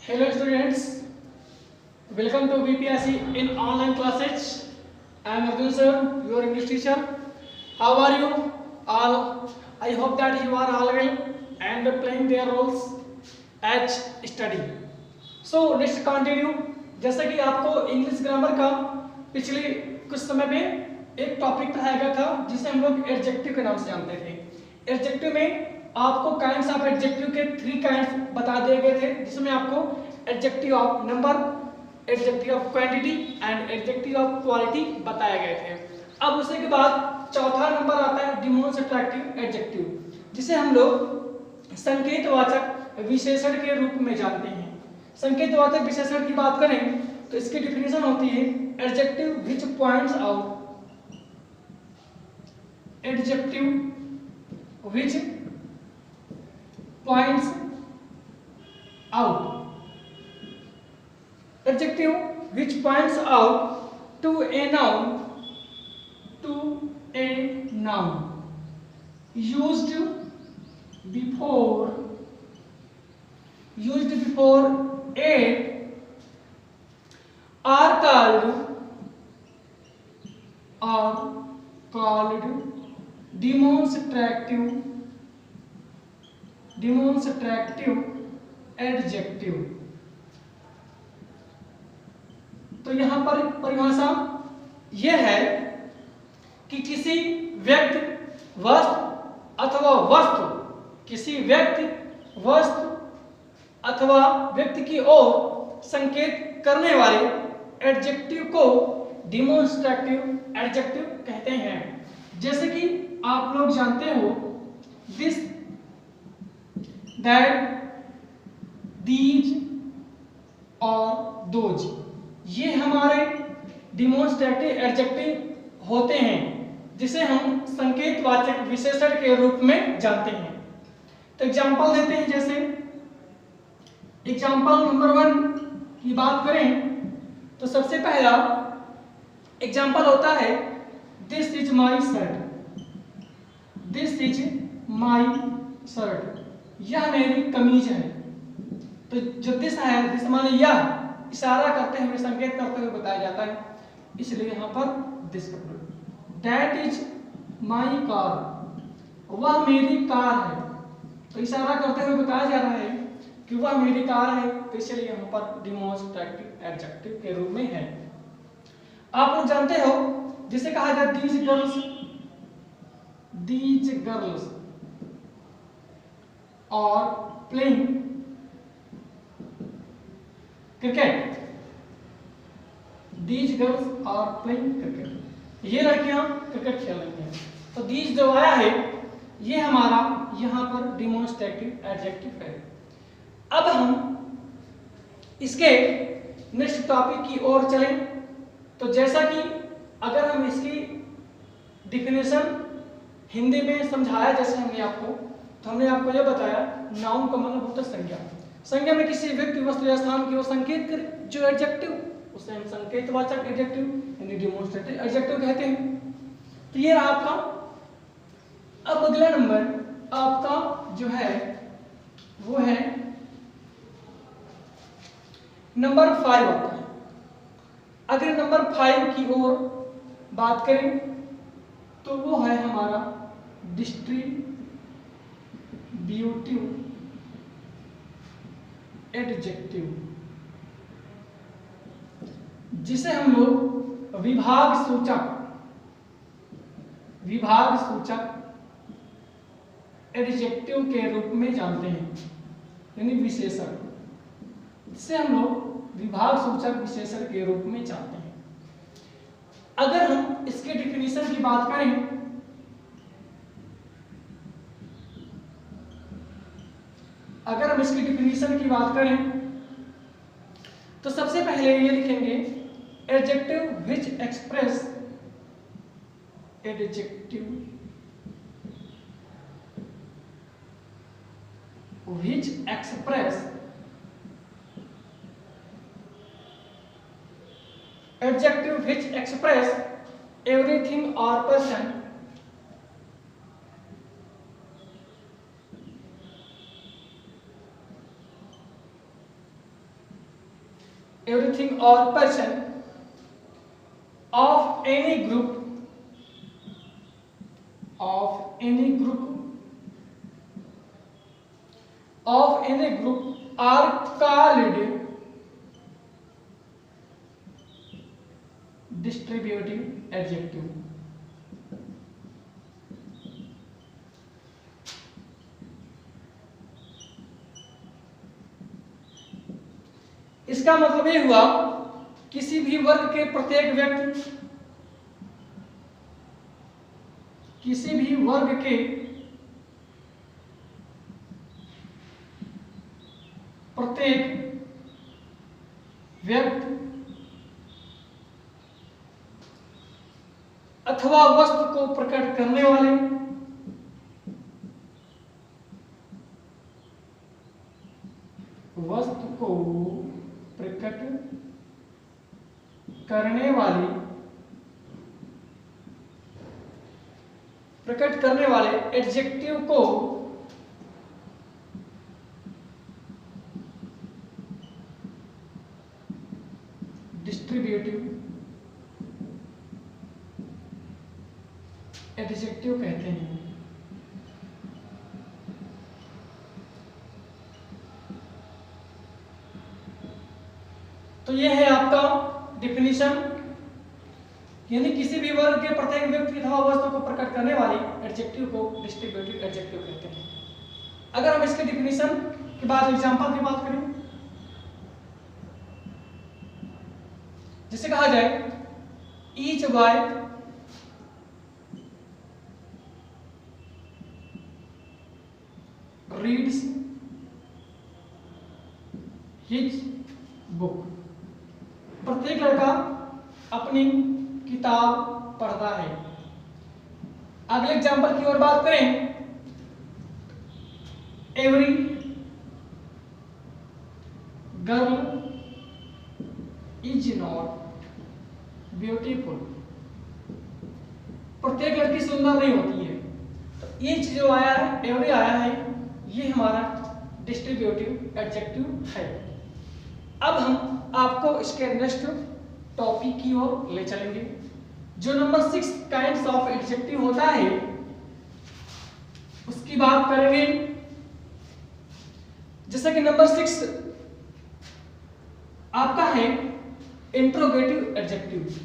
Hello students, welcome to BPSC in online classes. I am Arjun sir, your English teacher. How are you all? I hope that you are all well and playing their roles as study. So let's continue. जैसा कि आपको English grammar का पिछले कुछ समय में एक topic पढ़ाया गया था जिसे हम लोग एडजेक्टिव के नाम से जानते थे। एडजेक्टिव में आपको काइंड्स ऑफ एडजेक्टिव के 3 काइंड्स बता दिए गए थे, जिसमें आपको adjective of number, adjective of quantity and adjective of quality बताए गए थे। अब उसी के बाद चौथा नंबर आता है डिमॉन्स्ट्रेटिव एडजेक्टिव, जिसे हम लोग संकेतवाचक विशेषण के रूप में जानते हैं। संकेतवाचक विशेषण की बात करें तो इसकी डिफिनेशन होती है adjective which points out, adjective which points out, adjective which points out to a noun, used before it are called demonstrative adjective. तो यहां पर परिभाषा यह है कि किसी व्यक्ति, वस्तु अथवा वस्तु, किसी व्यक्ति, वस्तु अथवा व्यक्ति की ओर संकेत करने वाले एडजेक्टिव को डिमॉन्स्ट्रेटिव एडजेक्टिव कहते हैं। जैसे कि आप लोग जानते हो दिस, दैट, दीज और दोज, ये हमारे डिमॉन्स्ट्रेटिव एडजेक्टिव होते हैं जिसे हम संकेतवाचक विशेषण के रूप में जानते हैं। तो एग्जांपल देते हैं। जैसे एग्जांपल नंबर 1 की बात करें तो सबसे पहला एग्जांपल होता है this is my shirt, this is my shirt, यह मेरी कमीज है। तो जो दिस है, दिस माने यह, इशारा करते हुए, संकेत करते हुए बताया जाता है, इसलिए यहां पर दिस का प्रयोग। दैट इज माई कार, वह मेरी कार है, तो इशारा करते हुए बताया जा रहा है कि वह मेरी कार है, तो इसलिए यहां पर डिमॉन्स्ट्रेटिव एडजेक्टिव के रूप में है। आप लोग जानते हो जिसे कहा जाता है these girls are playing cricket, these girls are playing cricket, ये लड़कियां क्रिकेट खेल रही हैं। तो दीज जो आया है ये हमारा यहां पर डिमॉन्स्ट्रेटिव एडजेक्टिव है। अब हम इसके नेक्स्ट टॉपिक की ओर चलें। तो जैसा कि अगर हम इसकी डिफिनेशन हिंदी में समझाया जैसे हमने आपको, तो हमने आपको यह बताया नाउन का मतलब होता है संज्ञा। संज्ञा में किसी व्यक्ति, वस्तु या स्थान की ओर संकेत करे जो एडजेक्टिव, उसे हम संकेतवाचक एडजेक्टिव यानी डिमॉन्स्ट्रेटिव एडजेक्टिव कहते हैं। तो ये रहा आपका। अब अगला नंबर आपका जो है वो है नंबर 5 आता है। अगर नंबर 5 की ओर बात करें तो वो है हमारा डिस्ट्रीब्यूटिव एडजेक्टिव, जिसे हम लोग विभाग सूचक एडजेक्टिव के रूप में जानते हैं, यानी विशेषण, जिसे हम लोग विभाग सूचक विशेषण के रूप में जानते हैं। अगर हम इसके डिफिनेशन की बात करें तो सबसे पहले ये लिखेंगे adjective which express, adjective which express adjective which express everything or person everything or person of any group are called distributive adjective. इसका मतलब ये हुआ किसी भी वर्ग के प्रत्येक व्यक्ति, किसी भी वर्ग के प्रत्येक व्यक्ति अथवा वस्तु को प्रकट करने वाले प्रकट करने वाले एडजेक्टिव को डिस्ट्रीब्यूटिव एडजेक्टिव कहते हैं। तो यह है आपका डिफिनीशन, यानी किसी भी वर्ग के प्रत्येक व्यक्ति अथवा वस्तु को प्रकट करने वाली एडजेक्टिव को डिस्ट्रीब्यूटिव एडजेक्टिव कहते हैं। अगर हम इसके डिफिनीशन के बाद एग्जांपल की बात करें, जिसे कहा जाए each boy reads his book, प्रत्येक लड़का अपनी किताब पढ़ता है। अगले एग्जांपल की ओर बात करें, every girl is not beautiful, प्रत्येक लड़की सुंदर नहीं होती है। तो ईच जो आया है, एवरी आया है, ये हमारा डिस्ट्रीब्यूटिव एडजेक्टिव है। अब हम आपको इसके नेक्स्ट टॉपिक की ओर ले चलेंगे, जो नंबर 6 काइंड्स ऑफ एडजेक्टिव होता है उसकी बात करेंगे। जैसे कि नंबर 6 आपका है इंट्रोगेटिव एडजेक्टिव।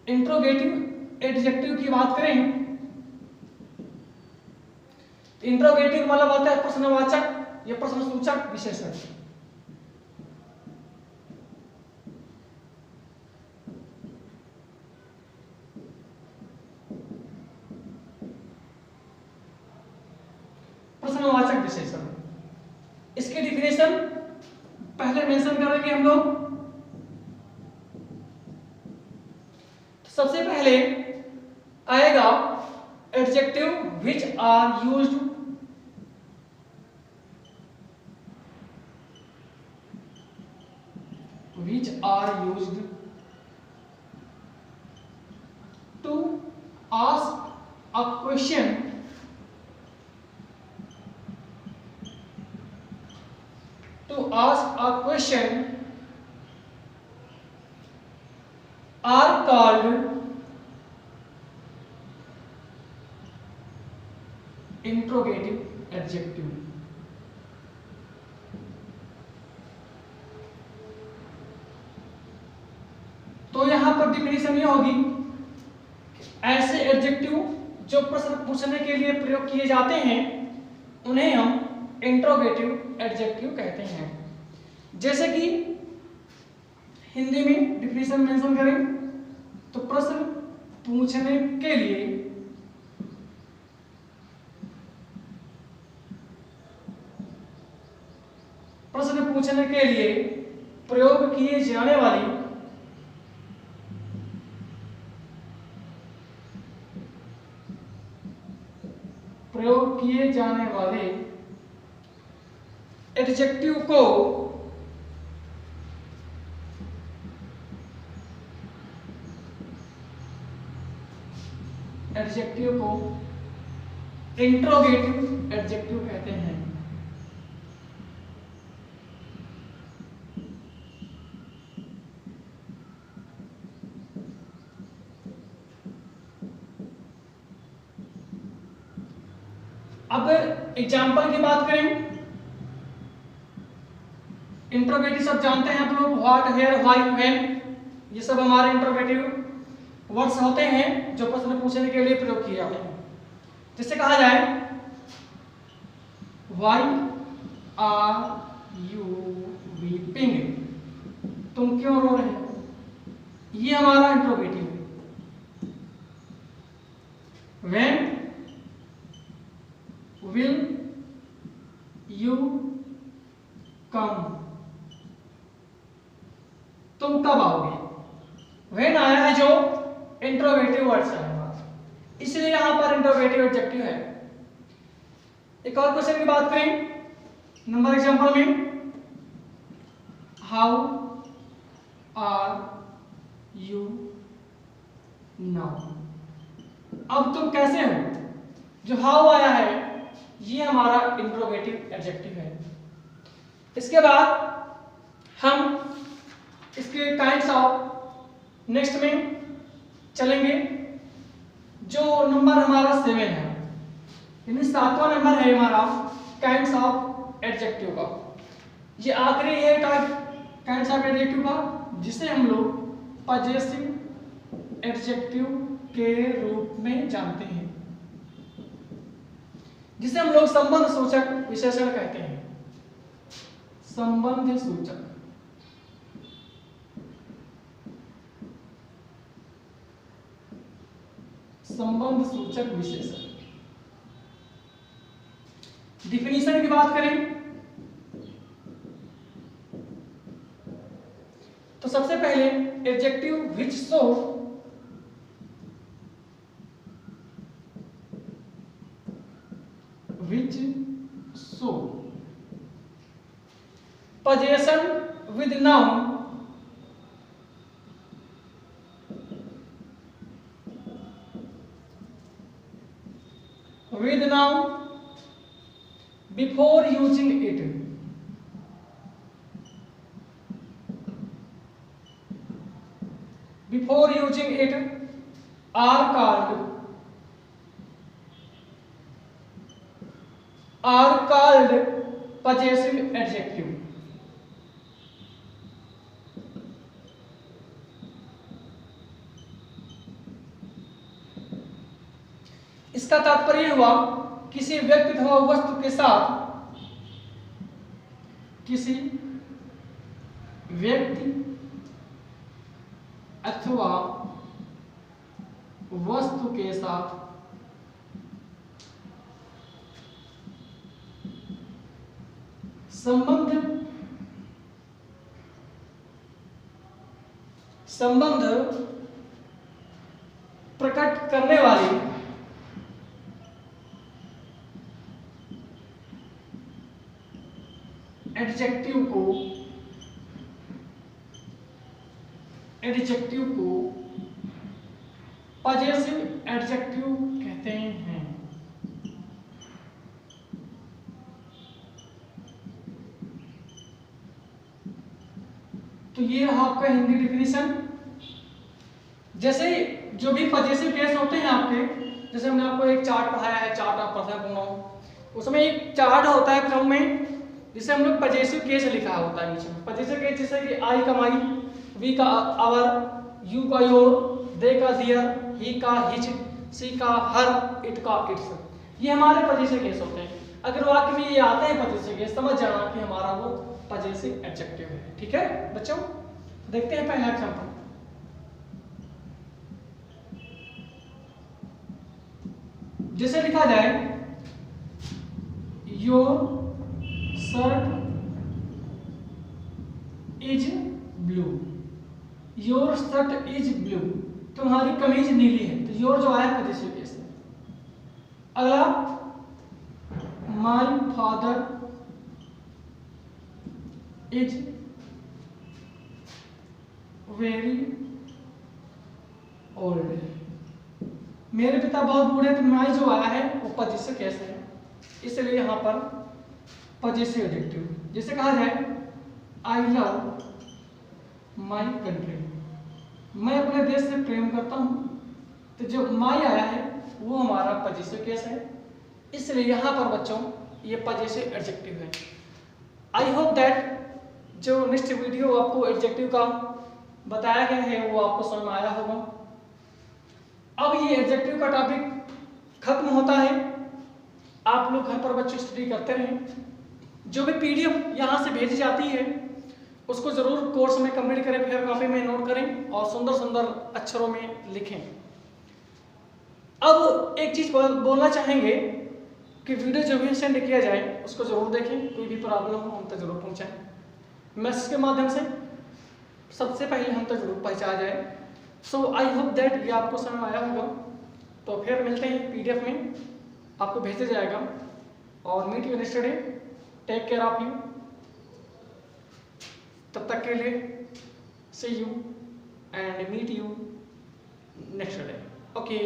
इंट्रोगेटिव एडजेक्टिव की बात करें, इंट्रोगेटिव मतलब होता है प्रश्नवाचक या प्रश्नसूचक विशेषण। प्रश्नवाचक विशेषण, इसकी डिफिनेशन पहले मेंशन करेंगे हम लोग। सबसे पहले आएगा adjective which are used to ask a question are called interrogative adjective। तो यहां पर डिफिनेशन ये होगी, ऐसे एडजेक्टिव जो प्रश्न पूछने के लिए प्रयोग किए जाते हैं उन्हें हम इंट्रोगेटिव एडजेक्टिव कहते हैं। जैसे कि हिंदी में डिफिनेशन मेंशन करें तो प्रश्न पूछने के लिए प्रयोग किए जाने वाली एडजेक्टिव को इंट्रोगेटिव एडजेक्टिव कहते हैं। अब एग्जाम्पल की बात करें, इंट्रोगेटिव सब जानते हैं आप लोग, व्हाट, वेयर, व्हाई, व्हेन, ये सब हमारे इंट्रोगेटिव वर्ड्स होते हैं जो प्रश्न पूछने के लिए प्रयोग किए जाते हैं। जिससे कहा जाए व्हाई आर यू वीपिंग, तुम क्यों रो रहे हो, ये हमारा इंट्रोगेटिव है। व्हेन विल यू कम, तुम कब आओगे। व्हेन आया है जो इंट्रोगेटिव वर्ड्स है हमारा, इसलिए यहां पर इंट्रोगेटिव एडजेक्टिव है। एक और क्वेश्चन की बात करें नंबर एग्जांपल में, हाउ आर यू नाउ, अब तुम कैसे हो। जो हाउ आया है ये हमारा इंट्रोगेटिव एडजेक्टिव है। इसके बाद हम इसके काइंड्स ऑफ नेक्स्ट में चलेंगे, जो नंबर हमारा 7 है, यानी 7वां नंबर है हमारा काइंड्स ऑफ एडजेक्टिव का। ये आखिरी है काइंड्स ऑफ एडजेक्टिव का, जिसे हम लोग पजेसिव एडजेक्टिव के रूप में जानते हैं, जिसे हम लोग संबंध सूचक विशेषण कहते हैं। संबंध सूचक, संबंध सूचक विशेषण। डिफिनीशन की बात करें तो सबसे पहले adjective which show possession with noun before using it, are called possessive adjective। इसका तात्पर्य हुआ किसी व्यक्ति अथवा वस्तु के साथ, किसी व्यक्ति अथवा वस्तु के साथ संबंध प्रकट करने वाली एडजेक्टिव को पजेसिव एडजेक्टिव कहते हैं। तो ये रहा आपका हिंदी डिफिनीशन। जैसे जो भी पजेसिव केस होते हैं आपके, जैसे हमने आपको एक चार्ट पढ़ाया है, चार्ट ऑफ पर्सन प्रोनाउन, उसमें एक चार्ट होता है क्रम में, जिसे हम लोग पजेसिव केस लिखा होता है नीचे में। पजेसिव केस जैसे कि आई का माई, वी का आवर, यू का योर, दे का देयर, ही का हिज, सी का हर, इट का इट्स, ये हमारे पजेसिव केस होते हैं। अगर वाक्य में ये आते हैं पजेसिव केस, समझ जाना कि हमारा वो पजेसिव एडजेक्टिव है। ठीक है बच्चों, देखते हैं पहला एग्जांपल। जैसे लिखा जाए your shirt is blue, your shirt is blue, तुम्हारी कमीज नीली है। तो योर जो आया पजेसिव केस है। अगला my father is very old, मेरे पिता बहुत बूढ़े, तो माई जो आया है वो पजेसिव पजेसिव केस है, इसलिए यहाँ पर पजेसिव एडजेक्टिव, जिसे कहा जाए आई लव माई कंट्री, मैं अपने देश से प्रेम करता हूँ। तो जो माई आया है वो हमारा पजेसिव केस है, इसलिए यहाँ पर बच्चों ये पजेसिव एडजेक्टिव है। आई होप दैट जो नेक्स्ट वीडियो आपको एडजेक्टिव का बताया गया है वो आपको समझ में आया होगा। अब ये एडजेक्टिव का टॉपिक खत्म होता है। आप लोग घर पर बच्चे स्टडी करते रहें। जो भी पीडीएफ यहाँ से भेजी जाती है उसको जरूर कोर्स में कंप्लीट करें, फिर कॉपी में नोट करें और सुंदर सुंदर अक्षरों में लिखें। अब एक चीज बोलना चाहेंगे कि वीडियो जो भी सेंड किया जाए उसको जरूर देखें, कोई भी प्रॉब्लम हो हम तक जरूर पहुंचाएं। मैसेज के माध्यम से सबसे पहले हम तक जरूर पहुंचाया जाए। सो आई होप दैट ये आपको समझ में आया होगा। तो फिर मिलते हैं पीडीएफ में, आपको भेजा जाएगा। और meet you next day, take care of you. तब तक के लिए see you and meet you next day. Okay.